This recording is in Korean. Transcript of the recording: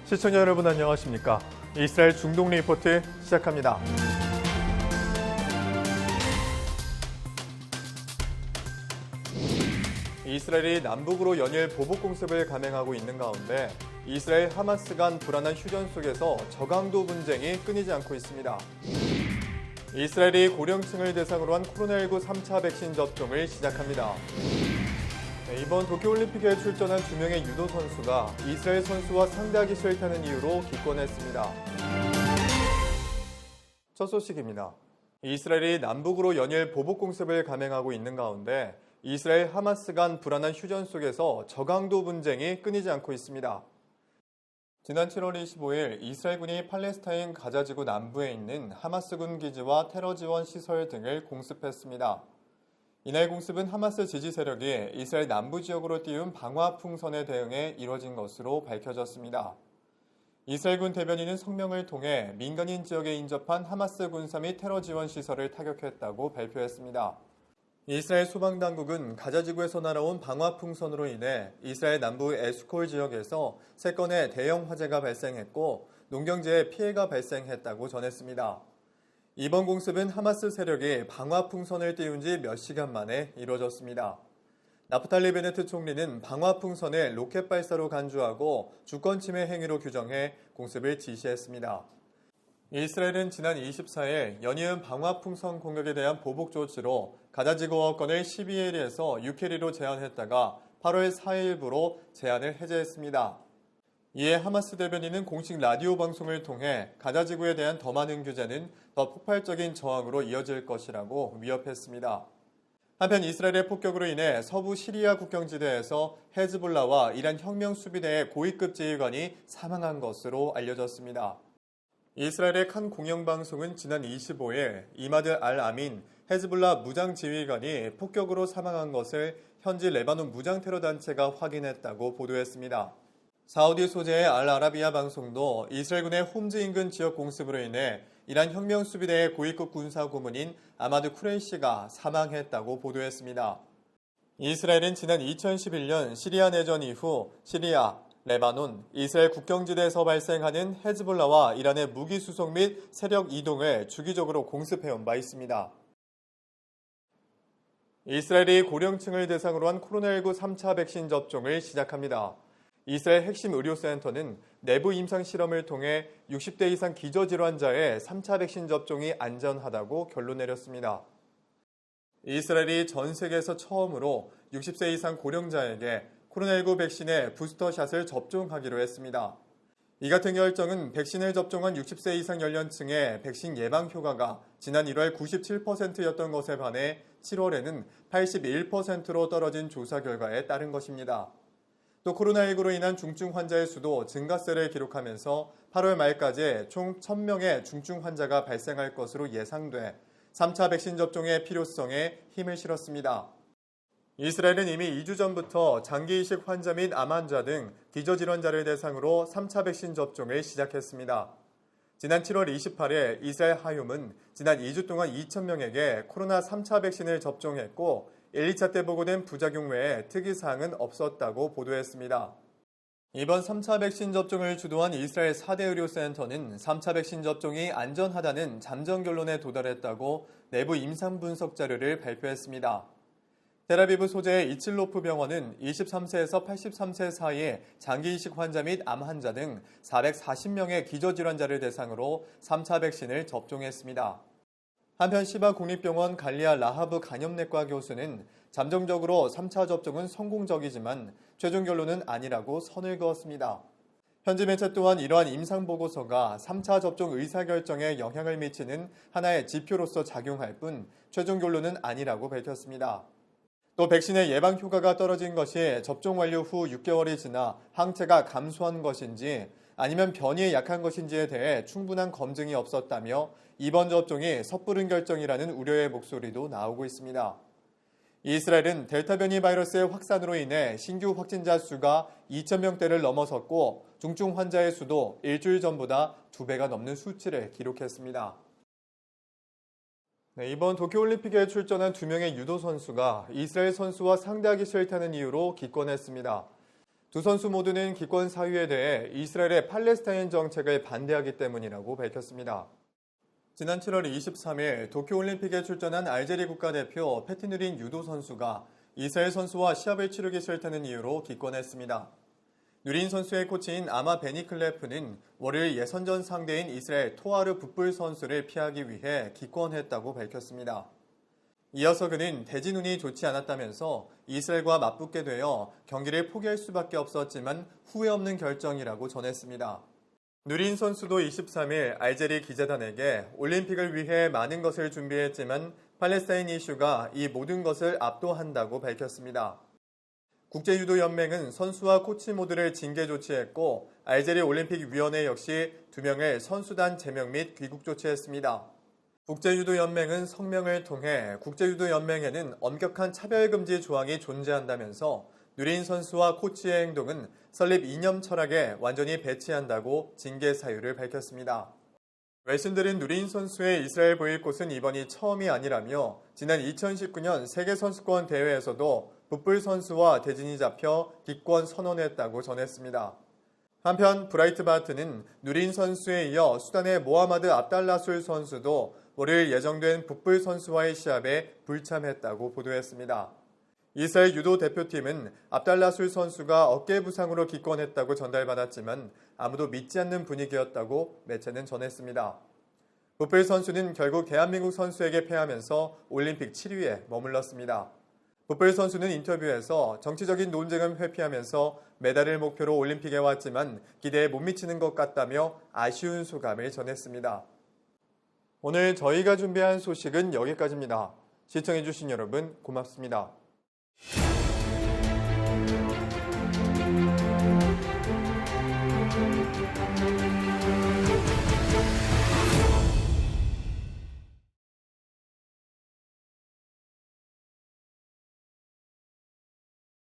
시청자 여러분 안녕하십니까? 이스라엘 중동 리포트 시작합니다. 이스라엘이 남북으로 연일 보복 공습을 감행하고 있는 가운데 이스라엘 하마스 간 불안한 휴전 속에서 저강도 분쟁이 끊이지 않고 있습니다. 이스라엘이 고령층을 대상으로 한 코로나19 3차 백신 접종을 시작합니다. 이번 도쿄올림픽에 출전한 2명의 유도 선수가 이스라엘 선수와 상대하기 싫다는 이유로 기권했습니다. 첫 소식입니다. 이스라엘이 남북으로 연일 보복 공습을 감행하고 있는 가운데 이스라엘 하마스 간 불안한 휴전 속에서 저강도 분쟁이 끊이지 않고 있습니다. 지난 7월 25일 이스라엘군이 팔레스타인 가자지구 남부에 있는 하마스군 기지와 테러 지원 시설 등을 공습했습니다. 이날 공습은 하마스 지지 세력이 이스라엘 남부 지역으로 띄운 방화 풍선에 대응해 이뤄진 것으로 밝혀졌습니다. 이스라엘군 대변인은 성명을 통해 민간인 지역에 인접한 하마스 군사 및 테러 지원 시설을 타격했다고 발표했습니다. 이스라엘 소방당국은 가자지구에서 날아온 방화 풍선으로 인해 이스라엘 남부 에스콜 지역에서 3건의 대형 화재가 발생했고 농경지에 피해가 발생했다고 전했습니다. 이번 공습은 하마스 세력이 방화 풍선을 띄운 지 몇 시간 만에 이뤄졌습니다. 나프탈리 베네트 총리는 방화 풍선을 로켓 발사로 간주하고 주권 침해 행위로 규정해 공습을 지시했습니다. 이스라엘은 지난 24일 연이은 방화 풍선 공격에 대한 보복 조치로 가자지구어권을 12일에서 6회리로 제한했다가 8월 4일부로 제한을 해제했습니다. 이에 하마스 대변인은 공식 라디오 방송을 통해 가자지구에 대한 더 많은 규제는 더 폭발적인 저항으로 이어질 것이라고 위협했습니다. 한편 이스라엘의 폭격으로 인해 서부 시리아 국경지대에서 헤즈볼라와 이란 혁명수비대의 고위급 지휘관이 사망한 것으로 알려졌습니다. 이스라엘의 칸 공영방송은 지난 25일 이마드 알 아민 헤즈볼라 무장지휘관이 폭격으로 사망한 것을 현지 레바논 무장테러단체가 확인했다고 보도했습니다. 사우디 소재의 알 아라비아 방송도 이스라엘군의 홈즈 인근 지역 공습으로 인해 이란 혁명수비대의 고위급 군사 고문인 아마드 쿠레이시가 사망했다고 보도했습니다. 이스라엘은 지난 2011년 시리아 내전 이후 시리아, 레바논, 이스라엘 국경지대에서 발생하는 헤즈볼라와 이란의 무기 수송 및 세력 이동을 주기적으로 공습해온 바 있습니다. 이스라엘이 고령층을 대상으로 한 코로나19 3차 백신 접종을 시작합니다. 이스라엘 핵심 의료센터는 내부 임상 실험을 통해 60대 이상 기저질환자의 3차 백신 접종이 안전하다고 결론 내렸습니다. 이스라엘이 전 세계에서 처음으로 60세 이상 고령자에게 코로나19 백신의 부스터샷을 접종하기로 했습니다. 이 같은 결정은 백신을 접종한 60세 이상 연령층의 백신 예방 효과가 지난 1월 97%였던 것에 반해 7월에는 81%로 떨어진 조사 결과에 따른 것입니다. 또 코로나19로 인한 중증 환자의 수도 증가세를 기록하면서 8월 말까지 총 1,000명의 중증 환자가 발생할 것으로 예상돼 3차 백신 접종의 필요성에 힘을 실었습니다. 이스라엘은 이미 2주 전부터 장기 이식 환자 및 암 환자 등 기저질환자를 대상으로 3차 백신 접종을 시작했습니다. 지난 7월 28일 이스라엘 하욤은 지난 2주 동안 2,000명에게 코로나 3차 백신을 접종했고 1, 2차 때 보고된 부작용 외에 특이사항은 없었다고 보도했습니다. 이번 3차 백신 접종을 주도한 이스라엘 4대 의료센터는 3차 백신 접종이 안전하다는 잠정 결론에 도달했다고 내부 임상 분석 자료를 발표했습니다. 텔아비브 소재의 이칠로프 병원은 23세에서 83세 사이의 장기 이식 환자 및 암 환자 등 440명의 기저질환자를 대상으로 3차 백신을 접종했습니다. 한편 시바 국립병원 갈리아 라하브 간염내과 교수는 잠정적으로 3차 접종은 성공적이지만 최종 결론은 아니라고 선을 그었습니다. 현지 매체 또한 이러한 임상보고서가 3차 접종 의사결정에 영향을 미치는 하나의 지표로서 작용할 뿐 최종 결론은 아니라고 밝혔습니다. 또 백신의 예방 효과가 떨어진 것이 접종 완료 후 6개월이 지나 항체가 감소한 것인지 아니면 변이에 약한 것인지에 대해 충분한 검증이 없었다며 이번 접종이 섣부른 결정이라는 우려의 목소리도 나오고 있습니다. 이스라엘은 델타 변이 바이러스의 확산으로 인해 신규 확진자 수가 2,000명대를 넘어섰고 중증 환자의 수도 일주일 전보다 2배가 넘는 수치를 기록했습니다. 이번 도쿄올림픽에 출전한 2명의 유도 선수가 이스라엘 선수와 상대하기 싫다는 이유로 기권했습니다. 두 선수 모두는 기권 사유에 대해 이스라엘의 팔레스타인 정책을 반대하기 때문이라고 밝혔습니다. 지난 7월 23일 도쿄올림픽에 출전한 알제리 국가대표 페티누린 유도 선수가 이스라엘 선수와 시합을 치르기 싫다는 이유로 기권했습니다. 누린 선수의 코치인 아마 베니클레프는 월요일 예선전 상대인 이스라엘 토아르 붓불 선수를 피하기 위해 기권했다고 밝혔습니다. 이어서 그는 대진 운이 좋지 않았다면서 이스라엘과 맞붙게 되어 경기를 포기할 수밖에 없었지만 후회 없는 결정이라고 전했습니다. 누린 선수도 23일 알제리 기자단에게 올림픽을 위해 많은 것을 준비했지만 팔레스타인 이슈가 이 모든 것을 압도한다고 밝혔습니다. 국제유도연맹은 선수와 코치 모두를 징계 조치했고 알제리 올림픽위원회 역시 2명을 선수단 제명 및 귀국 조치했습니다. 국제유도연맹은 성명을 통해 국제유도연맹에는 엄격한 차별금지 조항이 존재한다면서 누린 선수와 코치의 행동은 설립 이념 철학에 완전히 배치한다고 징계 사유를 밝혔습니다. 웨슨들은 누린 선수의 이스라엘 보이콧은 이번이 처음이 아니라며 지난 2019년 세계선수권 대회에서도 붓불 선수와 대진이 잡혀 기권 선언했다고 전했습니다. 한편 브라이트바트는 누린 선수에 이어 수단의 모하마드 압달라술 선수도 월요일 예정된 붓불 선수와의 시합에 불참했다고 보도했습니다. 이스라엘 유도 대표팀은 압달라술 선수가 어깨 부상으로 기권했다고 전달받았지만 아무도 믿지 않는 분위기였다고 매체는 전했습니다. 붓불 선수는 결국 대한민국 선수에게 패하면서 올림픽 7위에 머물렀습니다. 붓불 선수는 인터뷰에서 정치적인 논쟁은 회피하면서 메달을 목표로 올림픽에 왔지만 기대에 못 미치는 것 같다며 아쉬운 소감을 전했습니다. 오늘 저희가 준비한 소식은 여기까지입니다. 시청해주신 여러분 고맙습니다.